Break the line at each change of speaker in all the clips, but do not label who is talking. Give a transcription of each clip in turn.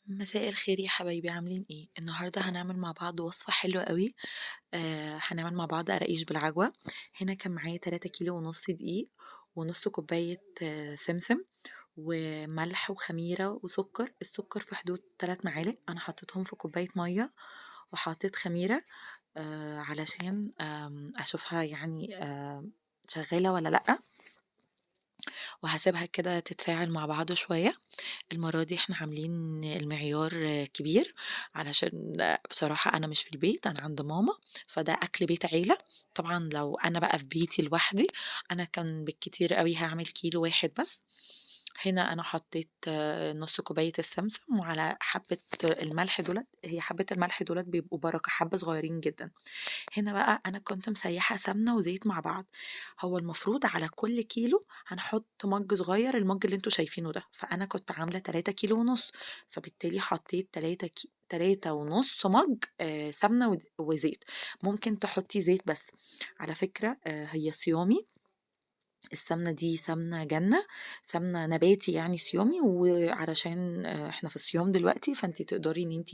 مساء الخير يا حبايبي، عاملين ايه؟ النهارده هنعمل مع بعض وصفة حلوة قوي. هنعمل مع بعض قراقيش بالعجوة. هنا كان معايا 3 كيلو ونص دقيق، ونص كوباية سمسم، وملح وخميرة وسكر. السكر في حدود 3 معالق، انا حطيتهم في كوباية مية، وحطيت خميرة علشان اشوفها يعني شغالة ولا لأ. وهسيبها كده تتفاعل مع بعض شوية. المرة دي إحنا عاملين المعيار كبير، علشان بصراحة أنا مش في البيت، أنا عند ماما، فده أكل بيت عيلة. طبعًا لو أنا بقى في بيتي لوحدي، أنا كان بالكتير أوي هاعمل كيلو واحد بس. هنا أنا حطيت نُص كوباية السمسم، وعلى حبة الملح دُولة، هي حبة الملح دُولة بيبقوا بركة، حبة صغيرين جدًا. هنا بقى أنا كنت مسيّحة سمنة وزيت مع بعض. هو المفروض على كل كيلو هنحط مَج صغير، المَج اللي أنتم شايفينه ده، فأنا كنت عاملة 3 كيلو ونُص، فبالتالي حطيت 3 ونُص مَج سمنة وزيت. ممكن تحطّي زيت بس. على فكرة هي صيامي، السمنة دي سمنة جنة، سمنة نباتي يعني صيامي، وعلشان إحنا في الصيام دلوقتي، فأنتِ تقدري إن أنتِ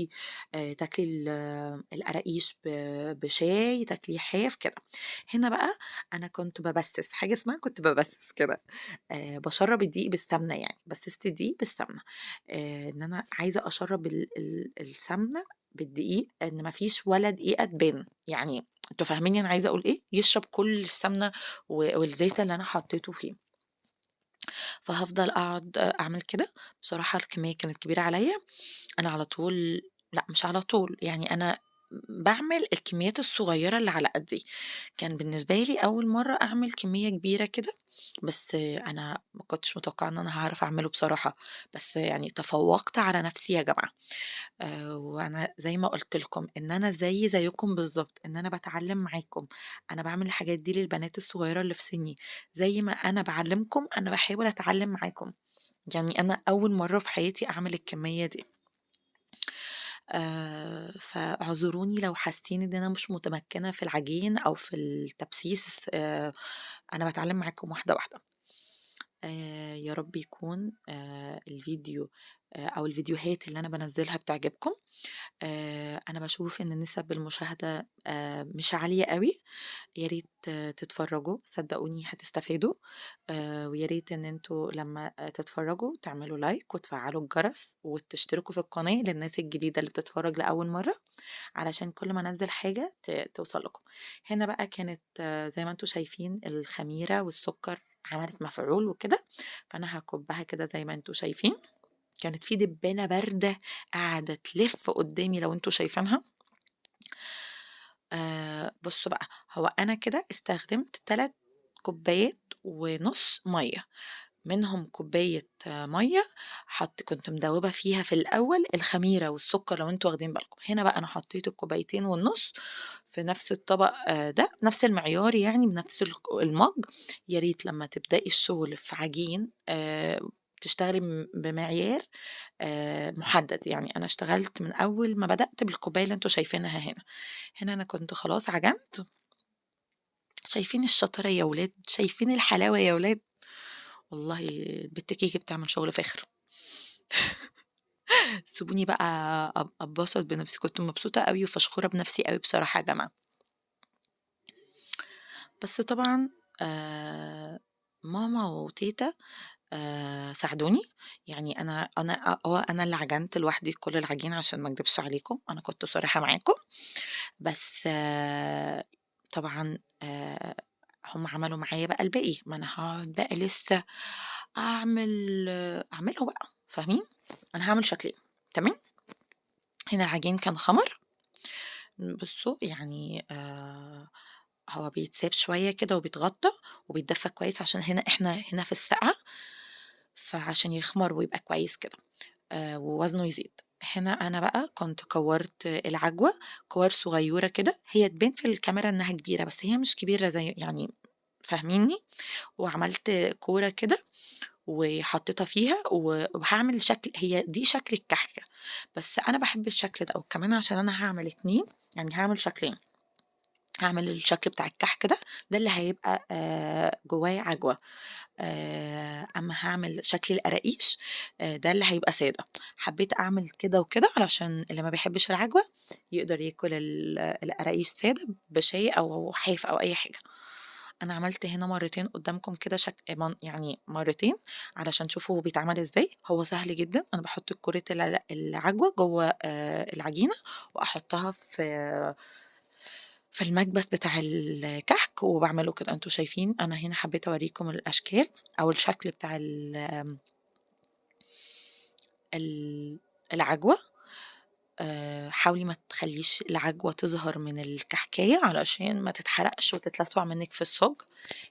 تاكلي القراقيش بشاي، تاكليه حاف كده. هنا بقى أنا كنت بابسِّس، حاجة اسمها كنت بابسِّس كده، باشرّب الدقيق بالسمنة يعني، بسِّست الدقيق بالسمنة. إن أنا عايزة أشرّب السمنة بالدقيق، إن ما فيش ولا دقيقة تبان، يعني أنتم فاهميني أنا عايزة أقول إيه؟ يشرب كل السمنة والزيت اللي أنا حطيته فيه. فهافضل أقعد أعمل كده. بصراحة الكمية كانت كبيرة عليّا. أنا على طول، لأ مش على طول، يعني أنا باعمل الكميات الصغيرة اللي على قدّي. كان بالنسبة لي أول مرّة أعمل كمية كبيرة كده، بس أنا ما كنتش متوقعة إن أنا هاعرف أعمله بصراحة، بس يعني تفوّقت على نفسي يا جماعة. وأنا زي ما قُلت لكم إن أنا زيكم بالضبط، إن أنا باتعلّم معاكم. أنا باعمل الحاجات دي للبنات الصغيّرة اللي في سِنّي، زي ما أنا باعلّمكم أنا باحاول أتعلّم معاكم. يعني أنا أول مرّة في حياتي أعمل الكمية دي. فاعذروني لو حاسين إن أنا مش متمكنة في العجين أو في التبسيس. أنا باتعلم معاكم واحدة واحدة. يا رب يكون الفيديو أو الفيديوهات اللي أنا بانزّلها بتعجبكم. أنا باشوف إن نسب المشاهدة مش عالية أوي. يا ريت تتفرّجوا، صدّقوني هتستفادوا. ويا ريت إن أنتم لمّا تتفرّجوا تعملوا لايك وتفعّلوا الجرس وتشتركوا في القناة للناس الجديدة اللي بتتفرّج لأول مرّة، علشان كل ما أنزّل حاجة توصل لكم. هنا بقى كانت زي ما أنتم شايفين الخميرة والسُكّر عملت مفعول وكده، فأنا هاكُبّها كده زي ما أنتم شايفين. كانت في دبّانة باردة قاعدة تلِف قُدّامي لو أنتم شايفينها. بُصّوا بقى، هو أنا كده استخدمت 3 كوبايات ونُص مَيّة، منهم كوباية مَيّة كنت مدوّبة فيها في الأول الخميرة والسُكّر لو أنتم واخدين بالكم. هنا بقى أنا حطيت الكوبايتين والنُص في نفس الطبق ده، نفس المعيار يعني بنفس المَج. يا ريت لمّا تبدئي الشغل في عجين تشتغلي بمعيار مُحدد. يعني أنا اشتغلت من أول ما بدأت بالكوباية اللي أنتم شايفينها هنا. هنا أنا كنت خلاص عجنت. شايفين الشطارة يا ولاد، شايفين الحلاوة يا ولاد. والله البت كيكي بتعمل شغل فاخر. سيبوني بقى أتبسط بنفسي، كنت مبسوطة أوي وفشخورة بنفسي أوي بصراحة يا جماعة. بس طبعًا ماما وتيتة ساعدوني. يعني أنا اللي عجنت لوحدي كل العجين عشان ما اكدبش عليكم، أنا كنت صريحة معاكم. بس طبعًا هُم عملوا معايا بقى الباقي، ما أنا هاقعد بقى لسه أعمله بقى، فاهمين؟ أنا هاعمل شكلين، تمام. هنا العجين كان خمر. بُصّوا يعني هو بيتساب شوية كده وبيتغطّى وبيتدفّى كويس، عشان إحنا هنا في السقعة، فعشان يخمر ويبقى كويس كده ووزنه يزيد. هنا أنا بقى كنت كوّرت العجوة كِوَار صغيّرة كده، هي تبان في الكاميرا إنها كبيرة، بس هي مش كبيرة زي يعني، فاهمينّي؟ وعملت كورة كده وحطيتها فيها وهاعمل شكل، هي دي شكل الكحكة، بس أنا باحب الشكل ده، وكمان عشان أنا هاعمل 2، يعني هاعمل شكلين. هاعمل الشكل بتاع الكحك ده اللي هيبقى جواه عجوة. أمّا هاعمل شكل القراقيش ده اللي هيبقى سادة. حبيت أعمل كده وكده علشان اللي ما بيحبش العجوة يقدر ياكل القراقيش سادة بشاي أو حاف أو أي حاجة. أنا عملت هنا مرّتين قدّامكم كده يعني مرّتين علشان تشوفوا بيتعمل إزاي. هو سهل جدًا. أنا باحط كرة العجوة جوّه العجينة، وأحطها في المكبس بتاع الكحك وباعمله كده. أنتم شايفين أنا هنا حبيت أوريكم الأشكال أو الشكل بتاع ال العجوة. حاولي ما تخلّيش العجوة تظهر من الكحكاية علشان ما تتحرقش وتتلسوع منِّك في الصاج.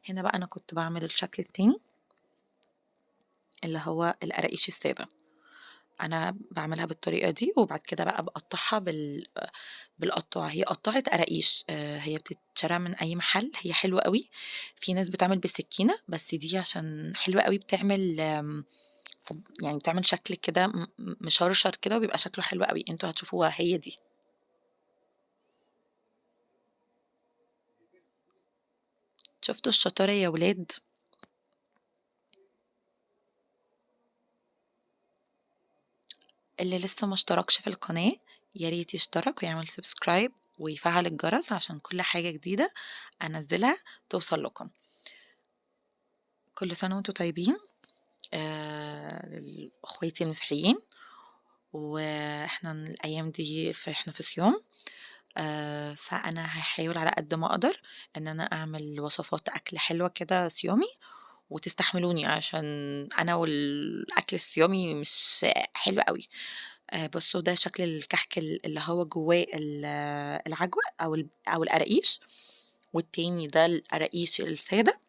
هنا بقى أنا كنت باعمل الشكل التاني اللي هو القراقيش السادة. أنا باعملها بالطريقة دي، وبعد كده بقى باقطّعها بالقطّاعة. هي قطّاعة قراقيش، هي بتتشرى من أي محل، هي حلوة أوي. في ناس بتعمل بالسكينة، بس دي عشان حلوة أوي بتعمل يعني بتعمل شكل كده مشرشر كده وبيبقى شكله حلو أوي. أنتم هتشوفوها هي دي. شُفتوا الشطارة يا ولاد؟ اللي لسه ما اشتركش في القناة يا ريت يشترك ويعمل subscribe ويفعّل الجرس عشان كل حاجة جديدة أنزّلها توصل لكم. كل سنة وأنتم طيبين. أخواتي المسيحيين، وإحنا الأيام دي إحنا في صيام. فأنا هاحاول على قد ما أقدر إن أنا أعمل وصفات أكل حلوة كده صيامي، وتستحملوني عشان أنا والأكل الصيامي مش حلو أوي. بُصّوا ده شكل الكحك اللي هو جواه العجوة أو القراقيش، والتاني ده القراقيش السادة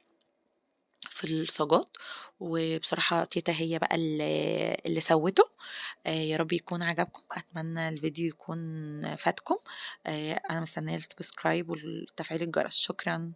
في الصاجات. وبصراحة تيتة هي بقى اللي سوِّته. يا رب يكون عجبكم. أتمنى الفيديو يكون فادكم. أنا مستنية الsubscribe وتفعيل الجرس. شكرًا.